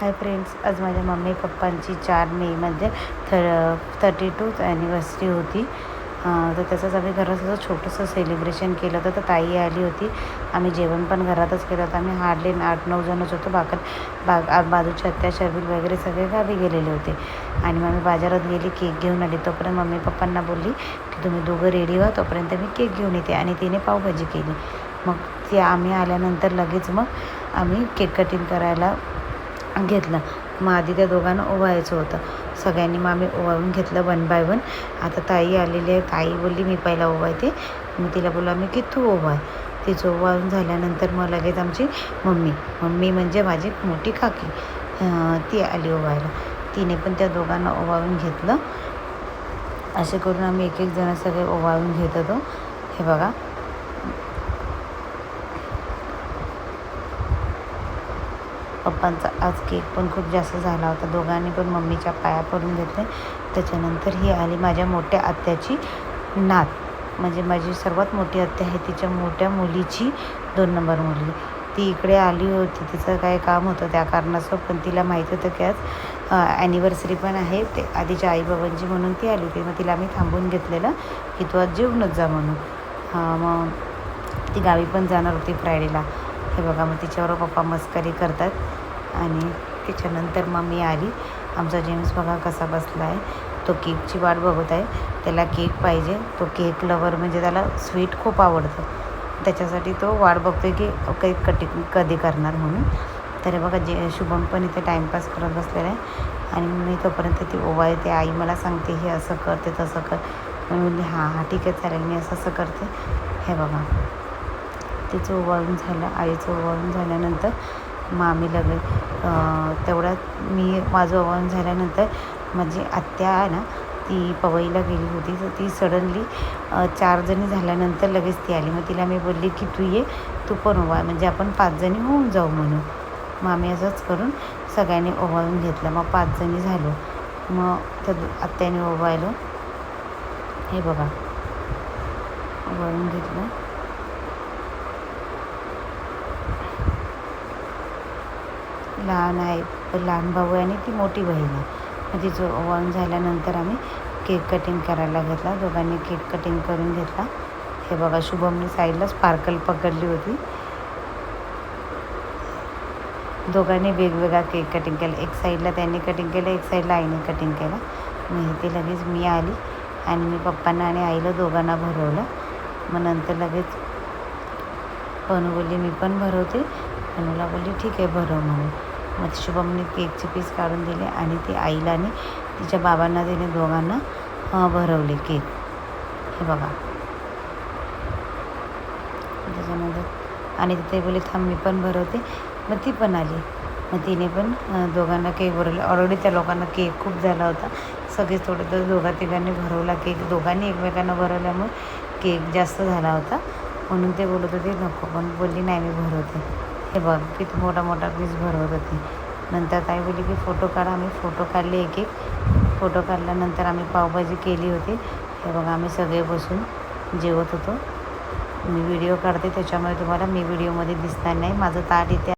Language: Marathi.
हाय फ्रेंड्स, आज माझ्या मम्मी पप्पांची 4 मेमध्ये 32th ॲनिव्हर्सरी होती. तर त्याचंच आम्ही घरात असं छोटंसं सेलिब्रेशन केलं होतं. तर ताई आली होती. आम्ही जेवण पण घरातच केलं होतं. आम्ही हार्डली 8-9 जणच होतो. बाजूची आत्या, शर्विल वगैरे सगळे गावी गेलेले होते. आणि मग मी बाजारात गेली, केक घेऊन आली. तोपर्यंत मम्मी पप्पांना बोलली की तुम्ही दोघं रेडी व्हा, तोपर्यंत मी केक घेऊन येते. आणि तिने पावभाजी केली. मग ती आम्ही आल्यानंतर लगेच मग आम्ही केक कटिंग करायला घेतलं. मग आधी त्या दोघांना ओवाळायचं होतं. सगळ्यांनी मग आम्ही ओवाळून घेतलं 1 बाय 1. आता ताई आलेली आहे. ताई बोलली मी पहिला ओवाळते. मी तिला बोललो आम्ही की तू ओवाळ. तिचं ओवाळून झाल्यानंतर मग लगेच आमची मम्मी म्हणजे माझी मोठी काकी ती आली ओवाळायला. तिने पण त्या दोघांना ओवाळून घेतलं. असे करून आम्ही एक जण सगळे ओवाळून घेत होतो. हे बघा, पप्पांचा आज केक पण खूप जास्त झाला होता. दोघांनी पण मम्मीच्या पाया पडून घेतले. त्याच्यानंतर ही आली माझ्या मोठ्या आत्याची नात, म्हणजे माझी सर्वात मोठी आत्या आहे, तिच्या मोठ्या मुलीची 2 नंबर मुलगी. ती इकडे आली होती. तिचं काय काम होतं त्या कारणास्तव, पण तिला माहीत होतं की आज ॲनिव्हर्सरी पण आहे ते आधीच्या आईबाबांची, म्हणून ती आली होती. मग तिला आम्ही थांबून घेतलेलं की तू आज जेवूनच जा म्हणून. मग ती गावी पण जाणार होती फ्रायडेला. हे बघा, मग तिच्यावर पप्पा मस्करी करतात. आणि त्याच्यानंतर मग मी आली. आमचा जेम्स बघा कसा बसला आहे. तो केकची वाट बघत आहे. त्याला केक पाहिजे. तो केक लवर, म्हणजे त्याला स्वीट खूप आवडतं. त्याच्यासाठी तो वाट बघतो आहे की केक कधी करणार म्हणून. तर बघा, शुभम पण इथे टाईमपास करत बसलेला आहे. आणि मी तोपर्यंत ती ओवाळते. आई मला सांगते हे असं कर, ते तसं कर. मी म्हणली हां ठीक आहे चालेल, मी असं करते. हे बघा, तिचं ओवाळून झालं. आईचं ओवाळून झाल्यानंतर मग आम्ही लगेच तेवढ्यात माझं ओवाळून झाल्यानंतर माझी आत्या आहे ना, ती पवईला गेली होती. तर ती सडनली 4 जणी झाल्यानंतर लगेच ती आली. मग तिला मी बोलली की तू ये, तू पण ओवाळ, म्हणजे आपण 5 जणी होऊन जाऊ म्हणून. मग आम्ही असंच करून सगळ्यांनी ओवाळून घेतलं. मग 5 जणी झालो. मग त्या आत्याने ओवाळलं. हे बघा, ओवाळून घेतलं. लहान भाऊ आहे आणि ती मोठी बहीण आहे. मग तिचं ओवाळून झाल्यानंतर आम्ही केक कटिंग करायला घेतला. दोघांनी केक कटिंग करून घेतला. हे बघा, शुभमने साईडला स्पार्कल पकडली होती. दोघांनी वेगवेगळा केक कटिंग केला. एक साईडला त्यांनी कटिंग केलं, एक साईडला आईने कटिंग केलं. मग इथे लगेच मी आली आणि मी पप्पांना आणि आईला दोघांना भरवलं. मग नंतर लगेच पनू बोलली मी पण भरवते. पनूला बोलली ठीक आहे भरव म्हणून. मग शुभमने केकची पीस काढून दिले आणि ती आईला आणि तिच्या बाबांना तिने दोघांना भरवले केक. हे बघा, त्याच्यानंतर आणि तिथे बोलली थांब मी पण भरवते. मग ती पण आली. मग तिने पण दोघांना केक भरवले. ऑलरेडी त्या लोकांना केक खूप झाला होता. सगळेच थोडं दोघा-तिघांनी भरवला केक. दोघांनी एकमेकांना भरवल्यामुळे केक जास्त झाला होता, म्हणून ते बोलत होते नको, पण बोलली नाही मी भरवते. हे बघ किती मोठा पीस भरवत होती. नंतर ताई बोलली की फोटो काढा. आम्ही फोटो काढले एक फोटो काढल्यानंतर आम्ही पावभाजी केली होती. हे बघा, आम्ही सगळे बसून जेवत होतो. मी व्हिडिओ काढते, त्याच्यामुळे तुम्हाला मी व्हिडिओमध्ये दिसणार नाही. माझं ताट इथे